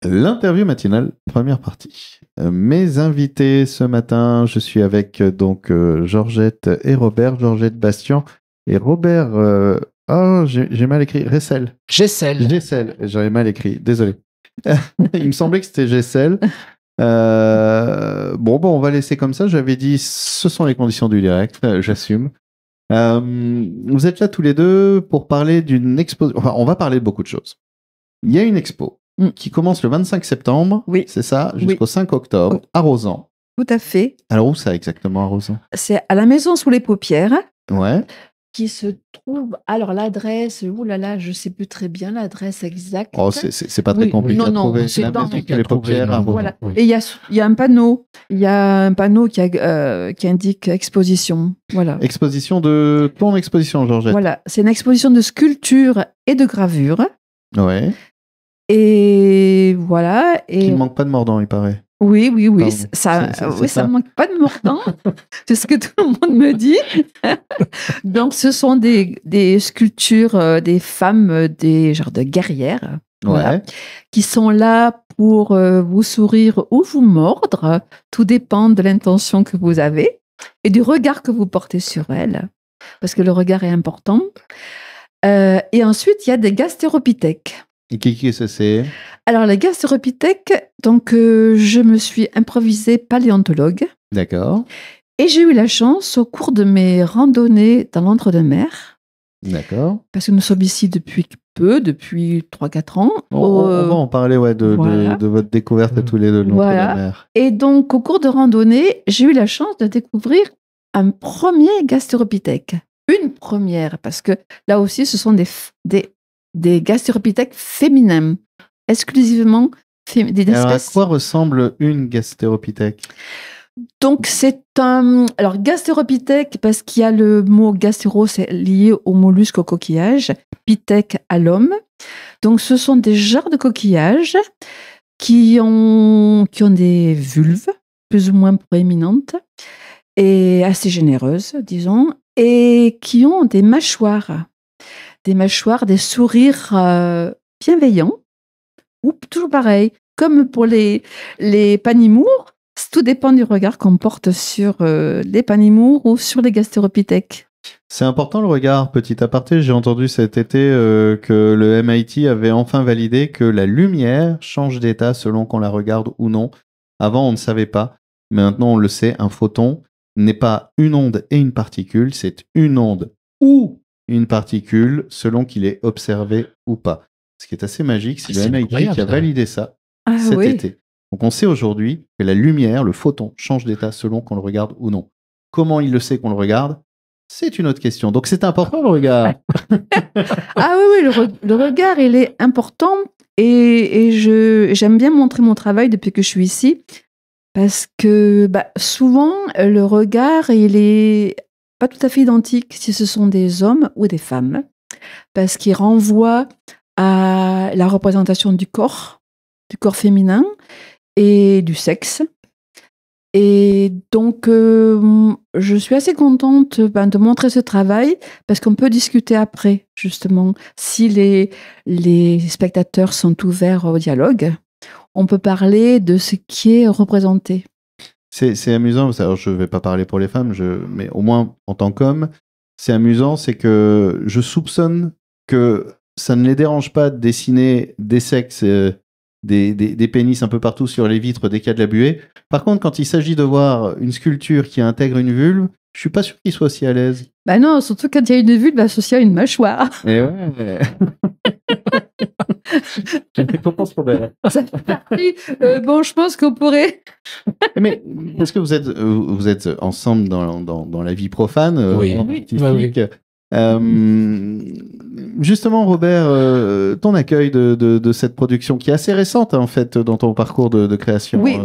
L'interview matinale, première partie. Mes invités ce matin, je suis avec Georgette et Robert, Georgette Bastien et Robert. J'ai mal écrit. Gessel. Gessel, j'avais mal écrit, désolé. Il me semblait que c'était Gessel. Bon, on va laisser comme ça. J'avais dit, ce sont les conditions du direct, j'assume. Vous êtes là tous les deux pour parler d'une expo. Enfin, on va parler de beaucoup de choses. Il y a une expo qui commence le 25 septembre, oui. C'est ça, jusqu'au 5 octobre, à Rozan. Tout à fait. Alors, où ça exactement, à Rozan? C'est à la Maison sous les paupières. Ouais. Qui se trouve... Alors, l'adresse, oulala, je ne sais plus très bien l'adresse exacte. Oh, c'est pas très compliqué à trouver. C'est la dans... Maison sous les paupières à Rozan. Voilà. Oui. Et il y a un panneau. Il y a un panneau qui indique exposition. Voilà. Exposition de... Ton exposition, Georgette. Voilà. C'est une exposition de sculpture et de gravure. Ouais. Et voilà. Et... Il ne manque pas de mordant, il paraît. Oui. Ça ne manque pas de mordant. C'est ce que tout le monde me dit. Donc, ce sont des sculptures des femmes, des genres de guerrières, voilà, qui sont là pour vous sourire ou vous mordre. Tout dépend de l'intention que vous avez et du regard que vous portez sur elles, parce que le regard est important. Et ensuite, il y a des gastéropithèques. Et qui c'est? Alors, les gastéropithèques, donc je me suis improvisée paléontologue. D'accord. Et j'ai eu la chance, au cours de mes randonnées dans l'Entre-deux-Mers, d'accord, parce que nous sommes ici depuis 3-4 ans. On va en parler de votre découverte à tous les deux de l'Entre-deux-Mers. Et donc, au cours de randonnée, j'ai eu la chance de découvrir un premier gastéropithèque. Une première, parce que là aussi, ce sont des gastéropithèques féminins, exclusivement des espèces. Alors, à quoi ressemble une gastéropithèque? Donc, c'est un... Alors, gastéropithèque, parce qu'il y a le mot gastéro, c'est lié aux mollusques, aux coquillages, pithèque à l'homme. Donc, ce sont des genres de coquillages qui ont des vulves, plus ou moins proéminentes, et assez généreuses, disons, et qui ont des mâchoires, des sourires bienveillants, ou toujours pareil, comme pour les panimours. Tout dépend du regard qu'on porte sur les panimours ou sur les gastéropithèques. C'est important le regard. Petit aparté, j'ai entendu cet été que le MIT avait enfin validé que la lumière change d'état selon qu'on la regarde ou non. Avant, on ne savait pas. Mais maintenant, on le sait, un photon n'est pas une onde et une particule, c'est une onde ou une particule selon qu'il est observé ou pas. Ce qui est assez magique, c'est le MIT qui a validé ça cet été. Donc on sait aujourd'hui que la lumière, le photon, change d'état selon qu'on le regarde ou non. Comment il le sait qu'on le regarde? C'est une autre question. Donc c'est important le regard. Ah oui, le regard, il est important et j'aime bien montrer mon travail depuis que je suis ici parce que souvent, le regard, il est pas tout à fait identique si ce sont des hommes ou des femmes parce qu'il renvoie à la représentation du corps féminin et du sexe. Et donc, je suis assez contente de montrer ce travail parce qu'on peut discuter après, justement. Si les spectateurs sont ouverts au dialogue, on peut parler de ce qui est représenté. C'est amusant, alors je ne vais pas parler pour les femmes, mais au moins en tant qu'homme, c'est amusant, c'est que je soupçonne que ça ne les dérange pas de dessiner des sexes... Des pénis un peu partout sur les vitres dès qu'il y a de la buée. Par contre, quand il s'agit de voir une sculpture qui intègre une vulve, je suis pas sûr qu'il soit aussi à l'aise. Non, surtout quand il y a une vulve associée à une mâchoire. Et ouais. Je ne comprends pas. Ça fait partie. Je pense qu'on pourrait... Mais est-ce que vous êtes ensemble dans la vie profane, artistique? Justement, Robert, ton accueil de cette production qui est assez récente en fait dans ton parcours de création. Oui,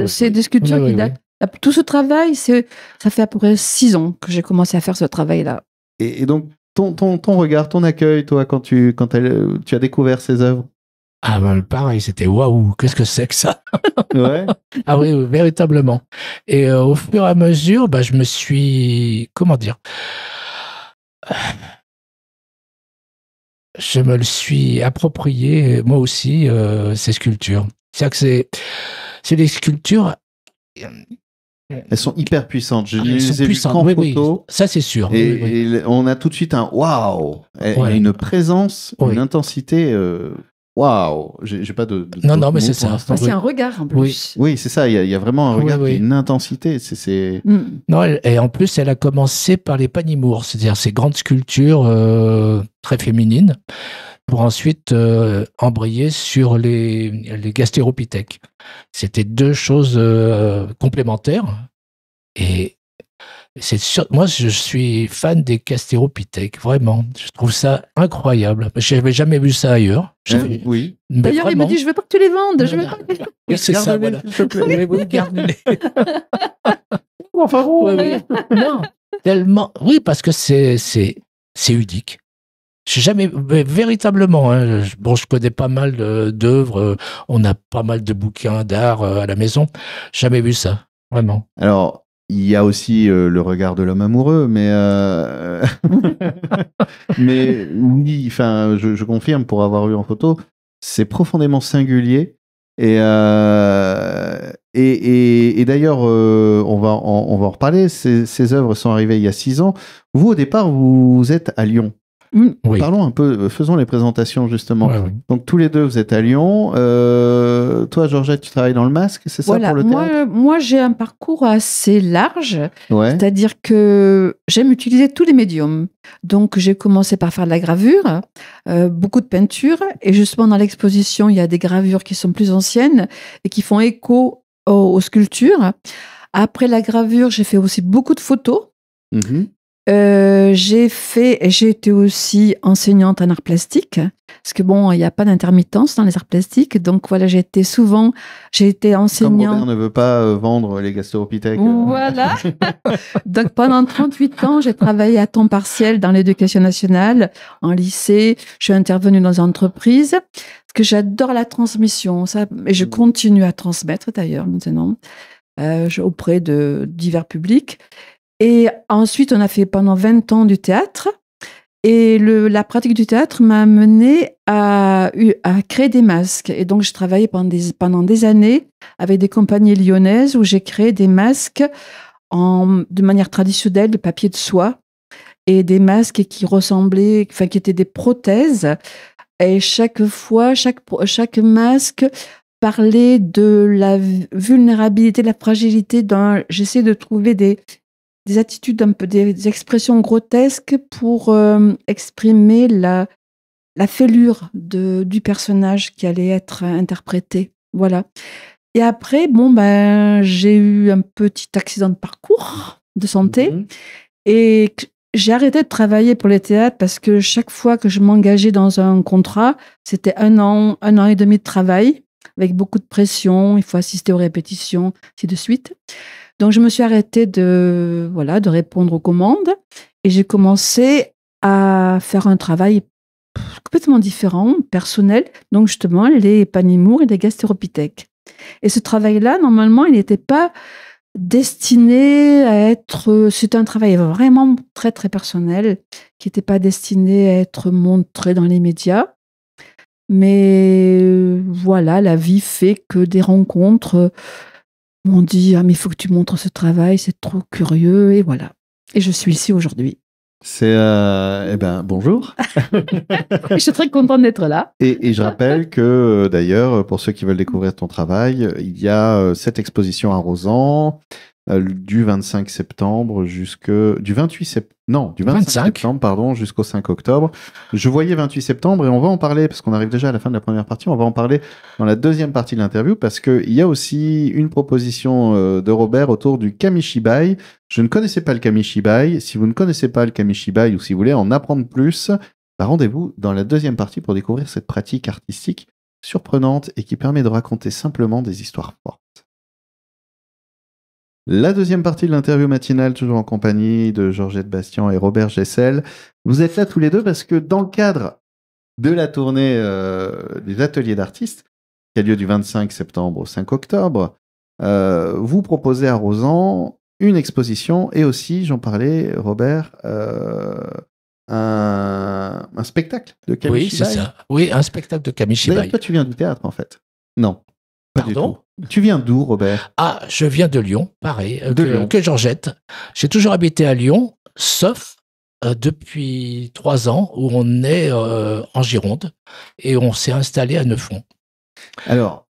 c'est des sculptures qui datent. Tout ce travail, ça fait à peu près 6 ans que j'ai commencé à faire ce travail-là. Et donc, ton regard, ton accueil, toi, quand tu as découvert ces œuvres? Ah pareil, c'était waouh, qu'est-ce que c'est que ça? Ouais. Ah oui, véritablement. Et au fur et à mesure, je me suis, comment dire, je me le suis approprié, moi aussi, ces sculptures. C'est-à-dire que c'est des sculptures. Elles sont hyper puissantes. Je Elles les sont ai vues puissantes, qu'en oui, photo. ça c'est sûr. Et, Oui, oui. et on a tout de suite un waouh. Il y a Ouais. une présence, Oui. une intensité. Waouh. J'ai pas de Non, d'autres mais c'est mots ça. pour l'instant. C'est un regard en plus. Oui, c'est ça. Il y a vraiment un regard Oui, qui oui. a une intensité. C'est... Non, et en plus, elle a commencé par les panimours, c'est-à-dire ces grandes sculptures très féminines, pour ensuite embrayer sur les gastéropithèques. C'était deux choses complémentaires. Et c'est sûr, moi, je suis fan des gastéropithèques, vraiment. Je trouve ça incroyable. Je n'avais jamais vu ça ailleurs. Oui. Mais D'ailleurs, il me vraiment. dit, je veux pas que tu les vendes. Je veux Voilà. pas que... Oui, c'est ça, Garde-les, voilà. s'il te plaît. Oui, oui, gardez-les. Enfin, Oui, oui. Non, tellement. Oui, parce que c'est unique. J'ai jamais, mais véritablement, hein, je connais pas mal d'œuvres, on a pas mal de bouquins d'art à la maison. Jamais vu ça, vraiment. Alors, il y a aussi le regard de l'homme amoureux, mais mais oui, enfin, je confirme pour avoir vu en photo, c'est profondément singulier. Et d'ailleurs, on va en reparler. Ces œuvres sont arrivées il y a 6 ans. Vous, au départ, vous êtes à Lyon. Oui. Parlons un peu, faisons les présentations justement. Ouais, oui. Donc tous les deux, vous êtes à Lyon. Toi, Georgette, tu travailles dans le masque, c'est ça Voilà, pour le théâtre? moi j'ai un parcours assez large, Ouais. c'est-à-dire que j'aime utiliser tous les médiums. Donc j'ai commencé par faire de la gravure, beaucoup de peinture, et justement dans l'exposition, il y a des gravures qui sont plus anciennes et qui font écho aux sculptures. Après la gravure, j'ai fait aussi beaucoup de photos. Mhm. J'ai été aussi enseignante en arts plastiques, parce que bon, il n'y a pas d'intermittence dans les arts plastiques, donc voilà, j'ai été Comme enseignante. Robert ne veut pas vendre les gastéropithèques. Voilà. Donc pendant 38 ans, j'ai travaillé à temps partiel dans l'éducation nationale, en lycée, je suis intervenue dans une entreprise, parce que j'adore la transmission, ça, et je continue à transmettre d'ailleurs maintenant, auprès de divers publics. Et ensuite, on a fait pendant 20 ans du théâtre. Et la pratique du théâtre m'a amené à créer des masques. Et donc, j'ai travaillé pendant des années avec des compagnies lyonnaises où j'ai créé des masques de manière traditionnelle, de papier de soie. Et des masques qui étaient des prothèses. Et chaque masque parlait de la vulnérabilité, de la fragilité. J'essaie de trouver des attitudes, un peu des expressions grotesques pour exprimer la fêlure du personnage qui allait être interprété. Voilà. Et après, j'ai eu un petit accident de parcours de santé et j'ai arrêté de travailler pour les théâtres parce que chaque fois que je m'engageais dans un contrat, c'était 1 an et demi de travail avec beaucoup de pression, il faut assister aux répétitions, ainsi de suite. Donc, je me suis arrêtée de répondre aux commandes et j'ai commencé à faire un travail complètement différent, personnel. Donc, justement, les panimours et les gastéropithèques. Et ce travail-là, normalement, il n'était pas destiné à être... C'était un travail vraiment très, très personnel qui n'était pas destiné à être montré dans les médias. Mais voilà, la vie fait que des rencontres... m'ont dit « Ah, mais il faut que tu montres ce travail, c'est trop curieux. » Et voilà. Et je suis ici aujourd'hui. C'est... bonjour. Je suis très contente d'être là. Et je rappelle que, d'ailleurs, pour ceux qui veulent découvrir ton travail, il y a cette exposition à Rozan du 25 septembre du 25 septembre, pardon, jusqu'au 5 octobre. Je voyais 28 septembre et on va en parler parce qu'on arrive déjà à la fin de la première partie. On va en parler dans la deuxième partie de l'interview parce qu'il y a aussi une proposition de Robert autour du Kamishibai. Je ne connaissais pas le Kamishibai. Si vous ne connaissez pas le Kamishibai ou si vous voulez en apprendre plus, rendez-vous dans la deuxième partie pour découvrir cette pratique artistique surprenante et qui permet de raconter simplement des histoires fortes. La deuxième partie de l'interview matinale, toujours en compagnie de Georgette Bastian et Robert Gessel. Vous êtes là tous les deux parce que dans le cadre de la tournée des ateliers d'artistes, qui a lieu du 25 septembre au 5 octobre, vous proposez à Rozan une exposition et aussi, j'en parlais, Robert, un spectacle de Oui, Kamishibai. c'est ça. Oui, un spectacle de Kamishibai. D'ailleurs, toi, tu viens du théâtre, en fait. Non. Pas du Pardon? tout. Tu viens d'où, Robert? Ah, je viens de Lyon, pareil, Lyon. que Georgette. J'ai toujours habité à Lyon, sauf depuis 3 ans où on est en Gironde et on s'est installé à Neuffonds. Alors,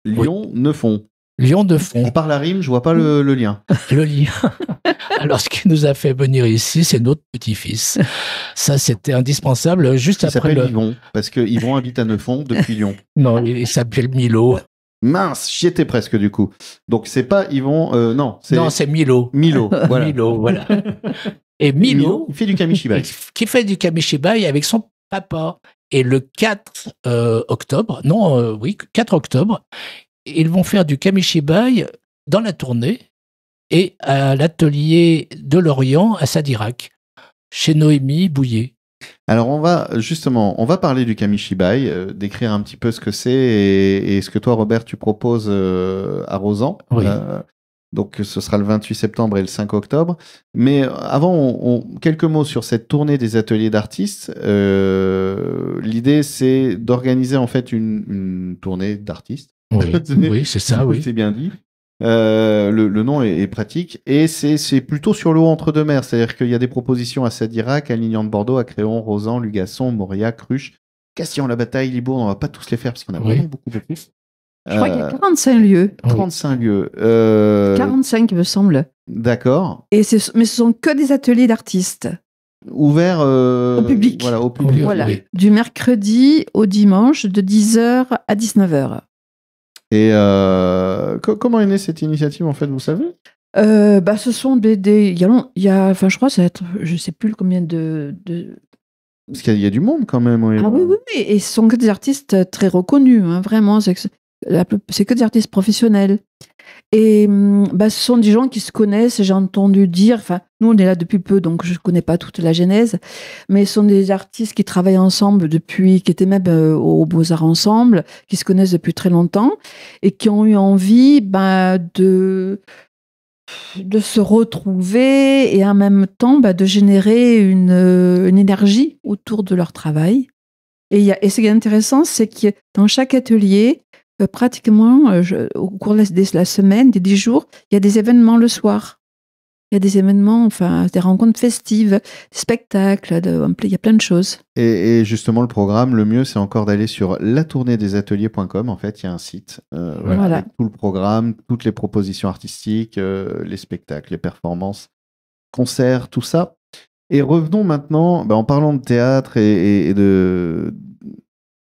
Lyon, Neuffonds. Lyon, À Neuffonds. part la rime, je vois pas le lien. Le lien. Alors, ce qui nous a fait venir ici, c'est notre petit-fils. Ça, c'était indispensable. Juste Il après s'appelle Yvon, parce que Yvon habite à Neuffonds depuis Lyon. Non, il s'appelle Milo. Mince, j'y étais presque du coup. Donc c'est pas Yvon, non, c'est Non, c'est Milo. Milo. Voilà. Milo, voilà. Et Milo, il fait du Kamishibai. qui fait du Kamishibai avec son papa. Et le 4 octobre, 4 octobre, ils vont faire du Kamishibai dans la tournée et à l'atelier de Lorient à Sadirac, chez Noémie Bouillet. Alors on va parler du Kamishibai, décrire un petit peu ce que c'est et ce que toi Robert tu proposes à Rosan. Oui. Donc ce sera le 28 septembre et le 5 octobre. Mais avant, quelques mots sur cette tournée des ateliers d'artistes. L'idée c'est d'organiser en fait une tournée d'artistes. Oui, oui, c'est ça, oui. C'est bien dit. Le nom est pratique et c'est plutôt sur l'eau entre deux mers, c'est-à-dire qu'il y a des propositions à Sadirac, à Lignan de Bordeaux, à Créon, Rosan, Lugasson, Mauriac, Cruche, Castillon-la-Bataille, Libourne. On va pas tous les faire parce qu'on a vraiment beaucoup de plus. Je crois qu'il y a 45 lieux. 35 lieux. 45, il me semble. D'accord. Mais ce sont que des ateliers d'artistes. Ouverts au public. Voilà, au public. Voilà. Du mercredi au dimanche, de 10h à 19h. Et comment est née cette initiative, en fait, vous savez? Ce sont il y a, enfin, je crois, je sais plus combien de... Parce qu'il y a du monde quand même. Oui. Ah oui, et ce sont que des artistes très reconnus, hein, vraiment. C'est que des artistes professionnels. Et ce sont des gens qui se connaissent, j'ai entendu dire, enfin, nous on est là depuis peu, donc je ne connais pas toute la genèse, mais ce sont des artistes qui travaillent ensemble qui étaient même aux Beaux-Arts ensemble, qui se connaissent depuis très longtemps, et qui ont eu envie de se retrouver, et en même temps de générer une énergie autour de leur travail. Et ce qui est intéressant, c'est que dans chaque atelier, pratiquement, au cours de la semaine, des 10 jours, il y a des événements le soir. Il y a des événements, enfin, des rencontres festives, des spectacles, il y a plein de choses. Et justement, le programme, le mieux, c'est encore d'aller sur latourneedesateliers.com. En fait, il y a un site Voilà. avec tout le programme, toutes les propositions artistiques, les spectacles, les performances, concerts, tout ça. Et revenons maintenant, en parlant de théâtre et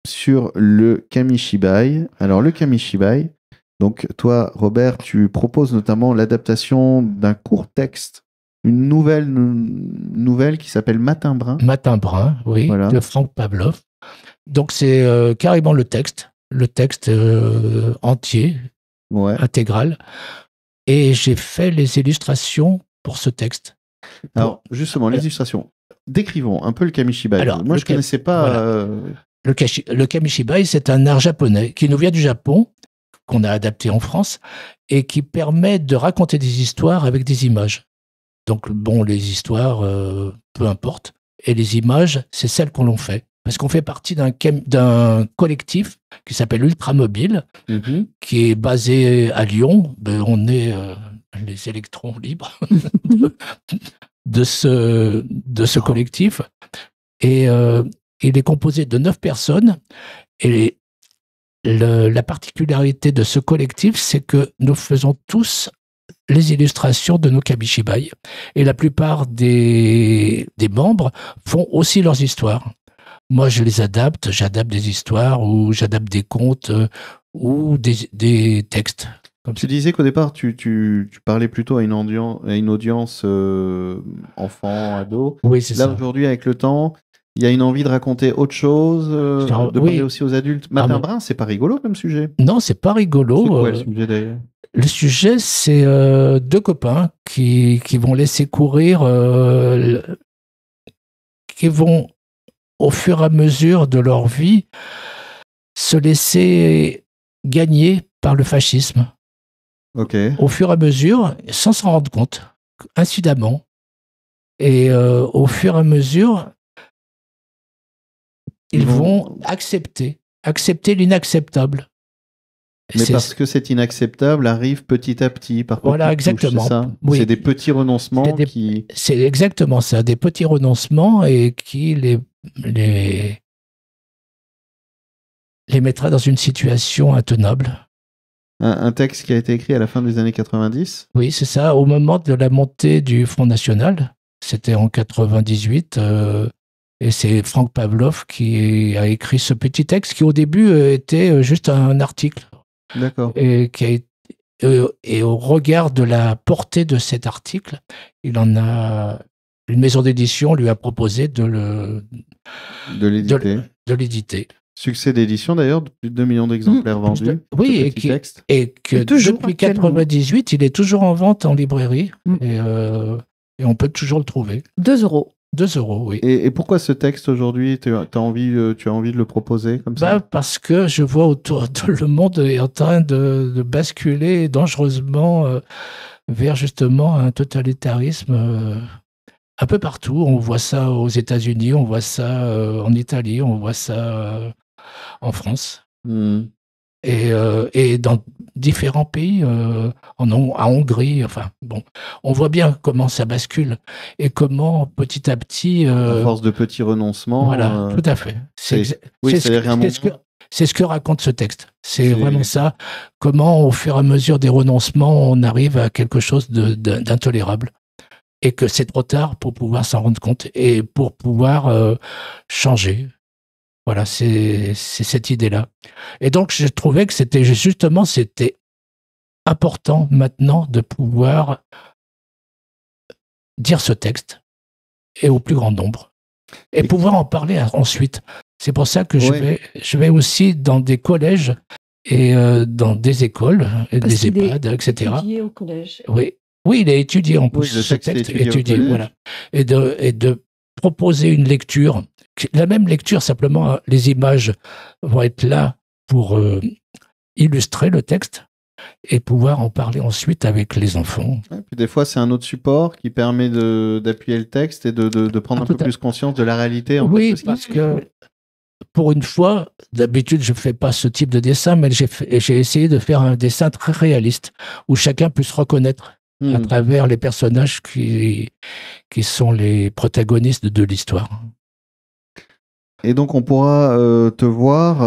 sur le Kamishibai. Alors, le Kamishibai, donc toi, Robert, tu proposes notamment l'adaptation d'un court texte, une nouvelle qui s'appelle Matin Brun. Matin Brun, oui, voilà. De Franck Pavlov. Donc, c'est carrément le texte entier, intégral. Et j'ai fait les illustrations pour ce texte. Alors, justement, les illustrations. Décrivons un peu le Kamishibai. Alors, moi, je ne connaissais pas... Voilà. Le Kamishibai, c'est un art japonais qui nous vient du Japon, qu'on a adapté en France, et qui permet de raconter des histoires avec des images. Donc, les histoires, peu importe, et les images, c'est celles qu'on l'on fait. Parce qu'on fait partie d'un collectif qui s'appelle Ultramobile, qui est basé à Lyon. On est les électrons libres de ce collectif. Et il est composé de 9 personnes. Et la particularité de ce collectif, c'est que nous faisons tous les illustrations de nos Kamishibai. Et la plupart des membres font aussi leurs histoires. Moi, j'adapte des histoires ou j'adapte des contes ou des textes. Tu disais qu'au départ, tu parlais plutôt à une audience enfant, ado. Oui, c'est ça. Là, aujourd'hui, avec le temps, il y a une envie de raconter autre chose, de parler aussi aux adultes. Matin Brun, c'est pas rigolo comme sujet. Non, c'est pas rigolo. C'est quoi le sujet d'ailleurs? Le sujet, c'est 2 copains qui vont laisser courir, qui vont, au fur et à mesure de leur vie, se laisser gagner par le fascisme. Okay. Au fur et à mesure, sans s'en rendre compte, incidemment. Et au fur et à mesure, ils vont accepter l'inacceptable. Mais parce que c'est inacceptable, arrive petit à petit, par voilà, exactement. C'est ça. Oui. C'est des petits renoncements qui... C'est exactement ça, des petits renoncements et qui les mettra dans une situation intenable. Un texte qui a été écrit à la fin des années 90 ? Oui, c'est ça, au moment de la montée du Front National. C'était en 98. Et c'est Franck Pavlov qui a écrit ce petit texte qui, au début, était juste un article. D'accord. Et au regard de la portée de cet article, une maison d'édition lui a proposé de l'éditer. Succès d'édition d'ailleurs, plus de 2 millions d'exemplaires vendus. Oui, et que depuis 1998, il est toujours en vente en librairie et on peut toujours le trouver. 2 euros. 2 euros, oui. Et pourquoi ce texte aujourd'hui, tu as envie de le proposer comme ça ? Parce que je vois autour de le monde est en train de basculer dangereusement vers justement un totalitarisme un peu partout. On voit ça aux États-Unis, on voit ça en Italie, on voit ça en France. Et dans différents pays, à Hongrie, enfin bon, on voit bien comment ça bascule et comment petit à petit, à force de petits renoncements. Voilà, tout à fait. C'est ce que raconte ce texte. C'est vraiment ça. Comment, au fur et à mesure des renoncements, on arrive à quelque chose d'intolérable et que c'est trop tard pour pouvoir s'en rendre compte et pour pouvoir changer. Voilà, c'est cette idée-là. Et donc, je trouvais que c'était important maintenant de pouvoir dire ce texte et au plus grand nombre et pouvoir en parler ensuite. C'est pour ça que je vais aussi dans des collèges et dans des écoles, des EHPAD, etc. Il est étudié au collège. Oui, il est étudié en plus. Oui, ce texte est étudié, voilà. Et de proposer une lecture. La même lecture, simplement, les images vont être là pour illustrer le texte et pouvoir en parler ensuite avec les enfants. Et puis des fois, c'est un autre support qui permet d'appuyer le texte et de prendre un peu plus conscience de la réalité. Oui, parce que pour une fois, d'habitude, je ne fais pas ce type de dessin, mais j'ai essayé de faire un dessin très réaliste où chacun puisse reconnaître à travers les personnages qui sont les protagonistes de l'histoire. Et donc, on pourra te voir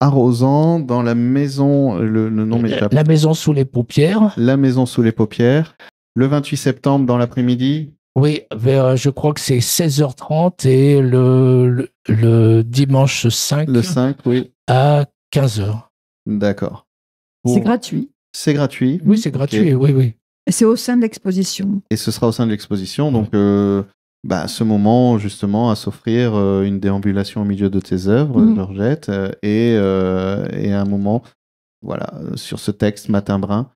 arrosant dans la maison, le nom m'échappe. La maison sous les paupières. La maison sous les paupières. Le 28 septembre dans l'après-midi. Oui, je crois que c'est 16h30 et le dimanche 5. Le 5, oui. À 15h. D'accord. C'est gratuit. C'est gratuit. Oui, c'est gratuit, oui. Et c'est au sein de l'exposition. Et ce sera au sein de l'exposition, donc ce moment justement à s'offrir une déambulation au milieu de tes œuvres, Georgette, et un moment, voilà, sur ce texte Matin Brun,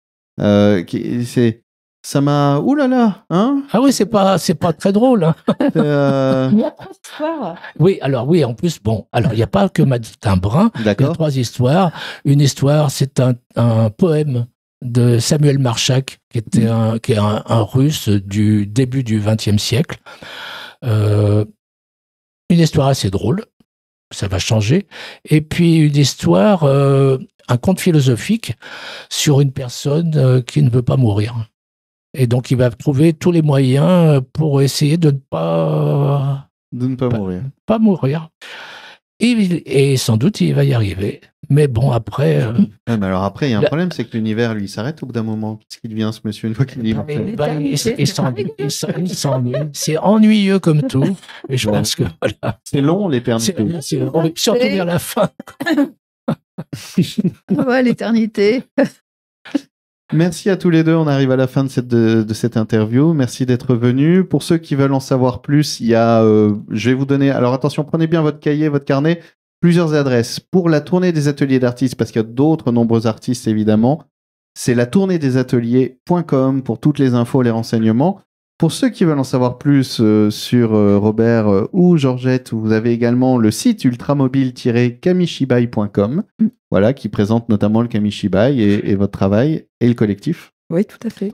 ça m'a, oulala, hein. Ah oui, c'est pas très drôle. Hein. Il y a 3 histoires. Oui, alors oui, en plus, il n'y a pas que Matin Brun. Il y a 3 histoires. Une histoire, c'est un poème de Samuel Marchak, qui est un Russe du début du XXe siècle. Une histoire assez drôle, ça va changer. Et puis une histoire, un conte philosophique sur une personne qui ne veut pas mourir. Et donc il va trouver tous les moyens pour essayer de ne pas mourir. Pas mourir. Et sans doute il va y arriver. Mais bon, après... mais alors après, il y a un problème, c'est que l'univers, lui, s'arrête au bout d'un moment. Qu'est-ce qu'il devient, ce monsieur, une fois qu'il dit... Il s'ennuie. C'est ennuyeux comme tout. Et je pense que, voilà. C'est long, l'éternité. Surtout vers la fin. Ouais, l'éternité. Merci à tous les deux. On arrive à la fin de cette interview. Merci d'être venus. Pour ceux qui veulent en savoir plus, il y a... je vais vous donner... Alors attention, prenez bien votre cahier, votre carnet. Plusieurs adresses pour la tournée des ateliers d'artistes, parce qu'il y a d'autres nombreux artistes évidemment. C'est la tournée des ateliers.com pour toutes les infos, les renseignements. Pour ceux qui veulent en savoir plus sur Robert ou Georgette, vous avez également le site ultramobile-kamishibai.com, voilà, qui présente notamment le Kamishibai et votre travail et le collectif. Oui, tout à fait.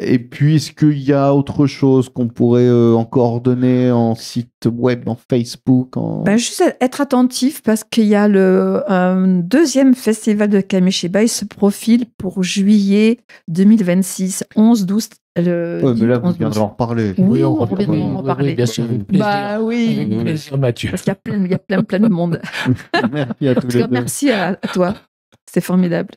Et puis, est-ce qu'il y a autre chose qu'on pourrait encore donner en site web, en Facebook Juste être attentif parce qu'il y a un deuxième festival de Kamishiba. Il se profile pour juillet 2026, 11-12. Mais là, vous viendrez en reparler. Oui, on reviendra en reparler. Bien sûr, avec plaisir. Oui. Avec plaisir, Mathieu. Parce qu'il y a plein de monde. Merci à tous les deux. Merci à toi. C'est formidable.